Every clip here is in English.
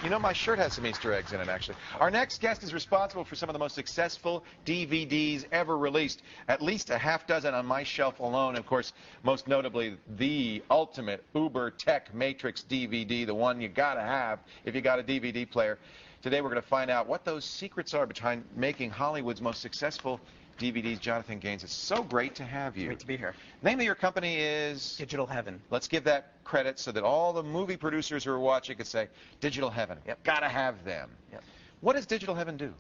You know, my shirt has some Easter eggs in it, actually. Our next guest is responsible for some of the most successful DVDs ever released. At least a half dozen on my shelf alone. Of course, most notably, the ultimate Uber Tech Matrix DVD, the one you gotta have if you got a DVD player. Today we're going to find out what those secrets are behind making Hollywood's most successful DVDs. Jonathan Gaines, it's so great to have you. Great to be here. Name of your company is? Digital Heaven. Let's give that credit so that all the movie producers who are watching can say, Digital Heaven. Yep. Gotta have them. Yep. What does Digital Heaven do?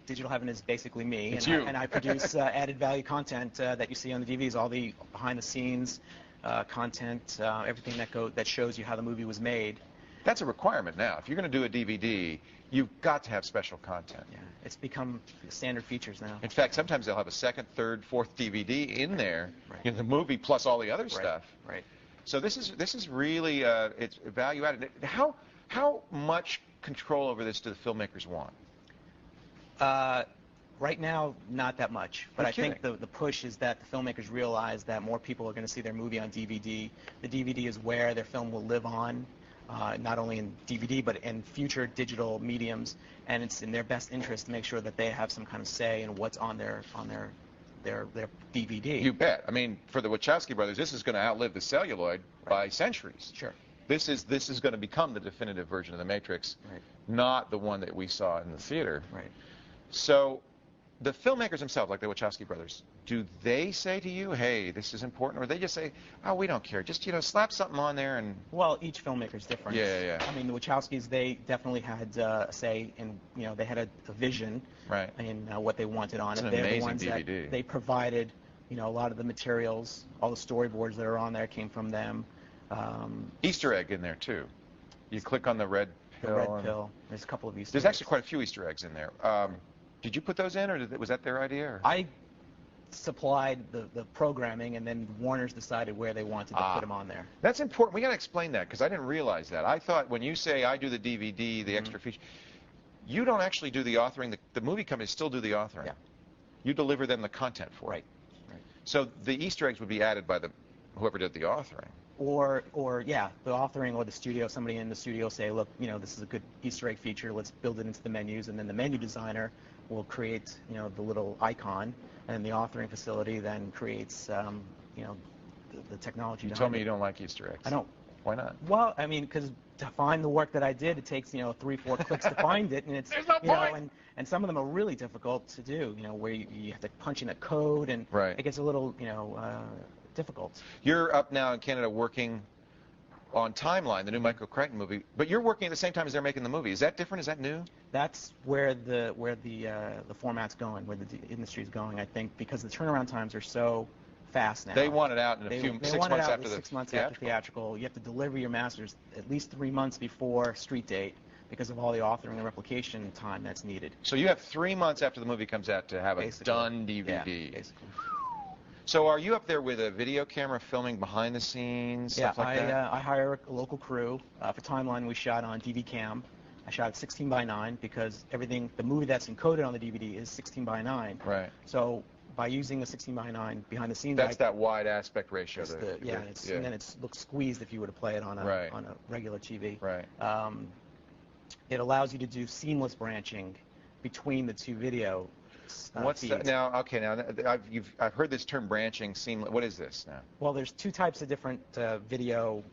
Digital Heaven is basically me. It's and you. and I produce added value content that you see on the DVDs, all the behind the scenes content, everything that shows you how the movie was made. That's a requirement now. If you're going to do a DVD, you've got to have special content. Yeah, it's become standard features now. In fact, sometimes they'll have a second, third, fourth DVD in there in the movie plus all the other stuff. Right. So this is really it's value added. How much control over this do the filmmakers want? Right now, not that much. But I think kidding. the push is that the filmmakers realize that more people are going to see their movie on DVD. The DVD is where their film will live on. Not only in DVD, but in future digital mediums, and it's in their best interest to make sure that they have some kind of say in what's on their DVD. You bet. I mean, for the Wachowski brothers, this is going to outlive the celluloid by centuries. Sure. This is going to become the definitive version of the Matrix, not the one that we saw in the theater. Right. So, the filmmakers themselves, like the Wachowski brothers, do they say to you, hey, this is important, or they just say, oh, we don't care, just, slap something on there and... Well, each filmmaker's different. Yeah. I mean, the Wachowskis, they definitely had a say in, they had a vision in what they wanted on it. It's an amazing DVD. They provided, a lot of the materials, all the storyboards that are on there came from them. Easter egg in there, too. You click on the red pill. The red pill. There's a couple of Easter eggs. There's actually quite a few Easter eggs in there. Did you put those in, or was that their idea? Or? I supplied the programming, and then Warner's decided where they wanted to put them on there. That's important. We got to explain that, because I didn't realize that. I thought when you say I do the DVD, the extra feature, you don't actually do the authoring. The movie companies still do the authoring. Yeah. You deliver them the content for it. Right. So the Easter eggs would be added by whoever did the authoring. Or the authoring or the studio, somebody in the studio say, look, this is a good Easter egg feature, let's build it into the menus, and then the menu designer will create, the little icon, and the authoring facility then creates, the technology. You told me you don't like Easter eggs. I don't. Why not? Well, I mean, because to find the work that I did, it takes, 3-4 clicks to find it, and it's, There's no point. And some of them are really difficult to do, where you have to punch in a code, and it gets a little, difficult. You're up now in Canada working on Timeline, the new Michael Crichton movie, but you're working at the same time as they're making the movie. Is that different? Is that new? That's where the format's going, where the industry's going, I think, because the turnaround times are so fast now. They want it out in 6 months after the 6 months after theatrical. You have to deliver your masters at least 3 months before street date because of all the authoring and replication time that's needed. So you have 3 months after the movie comes out to have a done DVD. Yeah, basically. So are you up there with a video camera filming behind the scenes, stuff like that? I hire a local crew. For Timeline, we shot on DV Cam. I shot 16:9 because the movie that's encoded on the DVD is 16:9. Right. So by using the 16:9 behind the scenes, that's that wide aspect ratio. And then it looks squeezed if you were to play it on a regular TV. Right. It allows you to do seamless branching between the two video. What's that now? Okay, now I've heard this term branching. What is this now? Well, there's two types of different video,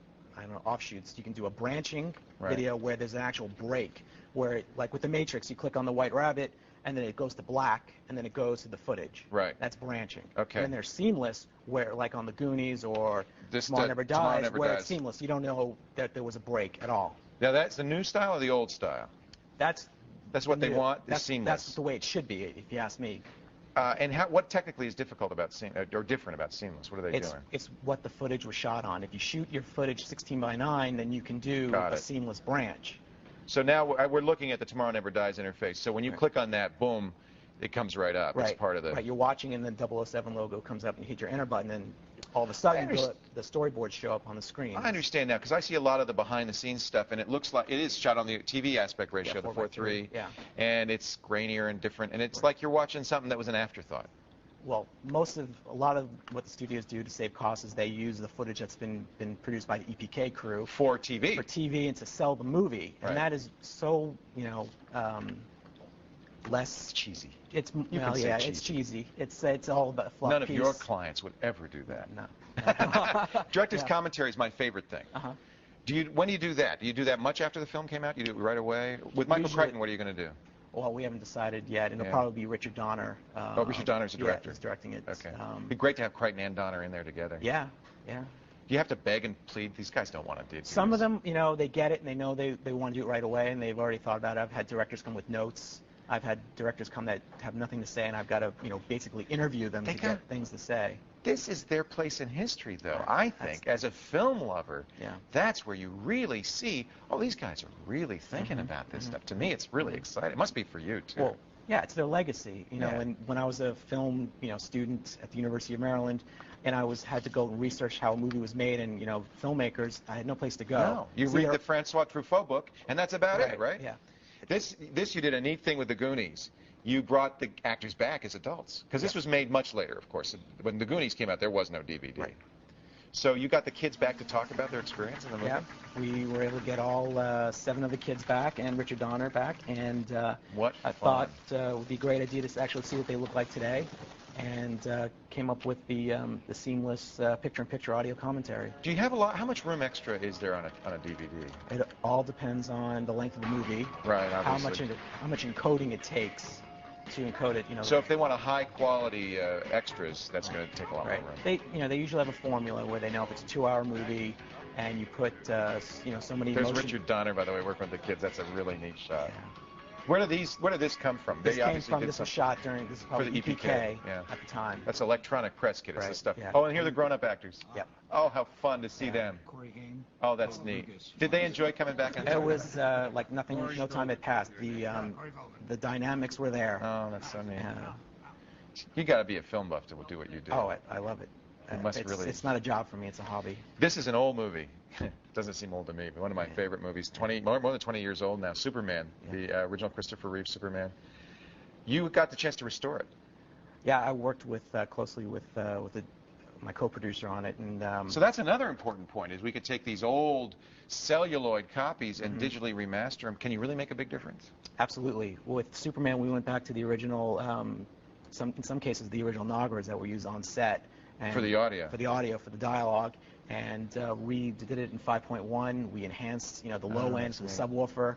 offshoots. You can do a branching video where there's an actual break, where like with the Matrix, you click on the white rabbit and then it goes to black and then it goes to the footage. Right. That's branching. Okay. And then there's seamless, where like on the Goonies or Tomorrow Never Dies, where it's seamless. You don't know that there was a break at all. Now that's the new style or the old style? That's what they want. Is seamless. That's the way it should be, if you ask me. And what technically is difficult about or different about seamless? What are they doing? It's what the footage was shot on. If you shoot your footage 16:9, then you can do a seamless branch. So now we're looking at the Tomorrow Never Dies interface. So when you click on that, boom, it comes right up. It's part of the... Right, you're watching and the 007 logo comes up and you hit your enter button and all of a sudden the storyboards show up on the screen. I understand now, because I see a lot of the behind-the-scenes stuff, and it looks like it is shot on the TV aspect ratio, the 4:3, and it's grainier and different, and it's like you're watching something that was an afterthought. Well, a lot of what the studios do to save costs is they use the footage that's been produced by the EPK crew For TV. for TV and to sell the movie, Right. and that is so less Cheesy. It's You can say it's cheesy. It's all about fluff. None of piece. your clients would ever do that. No. Director's Yeah. commentary is my favorite thing. Uh-huh. When do you do that? Do you do that much after the film came out? You do it right away? With Michael Usually- Crichton, what are you going to do? Well, we haven't decided yet, and Yeah. it'll probably be Richard Donner. Richard Donner's the director. Yeah, he's directing it. Okay. It'd be great to have Crichton and Donner in there together. Yeah, yeah. Do you have to beg and plead? These guys don't want to do this. Some of them, they get it and they know they want to do it right away, and they've already thought about it. I've had directors come with notes. I've had directors come that have nothing to say, and I've got to, basically interview them to get things to say. This is their place in history, though. I think, as a film lover, Yeah. that's where you really see, oh, these guys are really thinking about this stuff. To me, it's really exciting. It must be for you, too. Well, yeah, it's their legacy. Yeah. When I was a film, student at the University of Maryland, and I had to go and research how a movie was made, and filmmakers, I had no place to go. No, you read the Francois Truffaut book, and that's about it, right? Yeah. This you did a neat thing with the Goonies. You brought the actors back as adults, because this was made much later, of course. When the Goonies came out, there was no DVD. Right. So you got the kids back to talk about their experience in the movie? Yeah, we were able to get all 7 of the kids back and Richard Donner back, and What I fun. thought it would be a great idea to actually see what they look like today, and came up with the seamless picture-in-picture audio commentary. Do you have a lot? How much room extra is there on a DVD? It all depends on the length of the movie, Right, obviously. how much encoding it takes to encode it. So if they want a high-quality extras, that's going to take a lot right. more room. They usually have a formula where they know if it's a 2-hour movie, and you put so many. There's motion- Richard Donner, by the way, working with the kids. That's a really neat shot. Yeah. Where did this come from? This They came obviously from, did this was some- shot during, this is probably the EPK, yeah. at the time. That's electronic press kit. It's the Right, stuff. yeah. Oh, and here are the grown-up actors. Yep. Oh, how fun to see them. Corey Haim. Oh, that's neat. Did they enjoy coming back? It was like nothing, no time had passed. The dynamics were there. Oh, that's so neat. Uh, You got to be a film buff to do what you do. oh, I love it. It must really- It's not a job for me, it's a hobby. This is an old movie. Doesn't seem old to me, but one of my favorite movies. More than 20 years old now. Superman, the original Christopher Reeve Superman. You got the chance to restore it. Yeah, I worked closely with my co-producer on it, and So that's another important point, is we could take these old celluloid copies and digitally remaster them. Can you really make a big difference? absolutely. With Superman, we went back to the original, in some cases, the original Nagras that were used on set. And For the audio. For the audio, for the dialogue. And we did it in 5.1. We enhanced, the low end that's for the neat. subwoofer.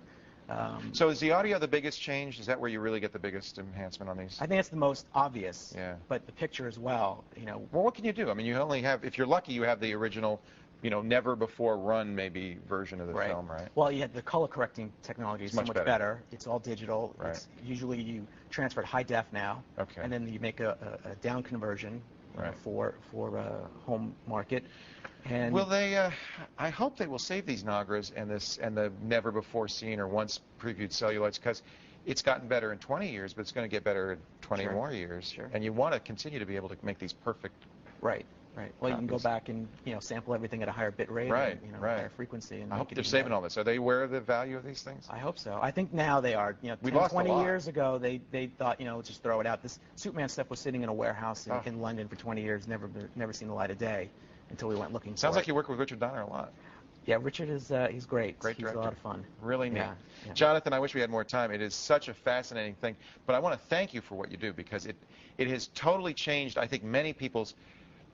So is the audio the biggest change? Is that where you really get the biggest enhancement on these? I think it's the most obvious. Yeah. But the picture as well, Well, what can you do? I mean, you only have, if you're lucky, you have the original, never before run maybe version of the film, right? Well, yeah, the color correcting technology is so Much much better. better. It's all digital. Right. It's usually you transfer it high def now. Okay. And then you make a down conversion Right. for home market. And Will they? I hope they will save these Nagras and the never before seen or once previewed celluloids, because it's gotten better in 20 years, but it's going to get better in 20 Sure. more years. Sure. And you want to continue to be able to make these perfect. Right. Well, you can go copies. back and sample everything at a higher bit rate, Right, and, right. higher frequency. And I make hope it they're even saving better. all this. Are they aware of the value of these things? I hope so. I think now they are. We 10, lost a 20 lot. years ago, they thought, just throw it out. This Superman stuff was sitting in a warehouse Oh. in London for 20 years, never seen the light of day until we went looking Sounds for like you work with Richard Donner a lot. Yeah, Richard is he's great. Great He's director. a lot of fun. Really neat. Yeah. Jonathan, I wish we had more time. It is such a fascinating thing, but I want to thank you for what you do, because it has totally changed, I think, many people's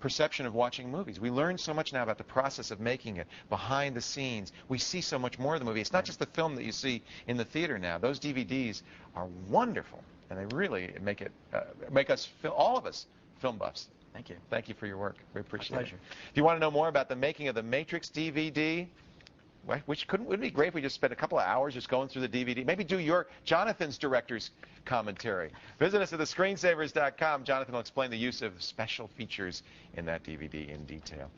perception of watching movies. We learn so much now about the process of making it, behind the scenes. We see so much more of the movie. It's not just the film that you see in the theater now. Those DVDs are wonderful, and they really make us, all of us, film buffs. Thank you. Thank you for your work. We appreciate pleasure. it. If you want to know more about the making of the Matrix DVD, wouldn't it be great if we just spent a couple of hours just going through the DVD? Maybe do Jonathan's director's commentary. Visit us at thescreensavers.com. Jonathan will explain the use of special features in that DVD in detail.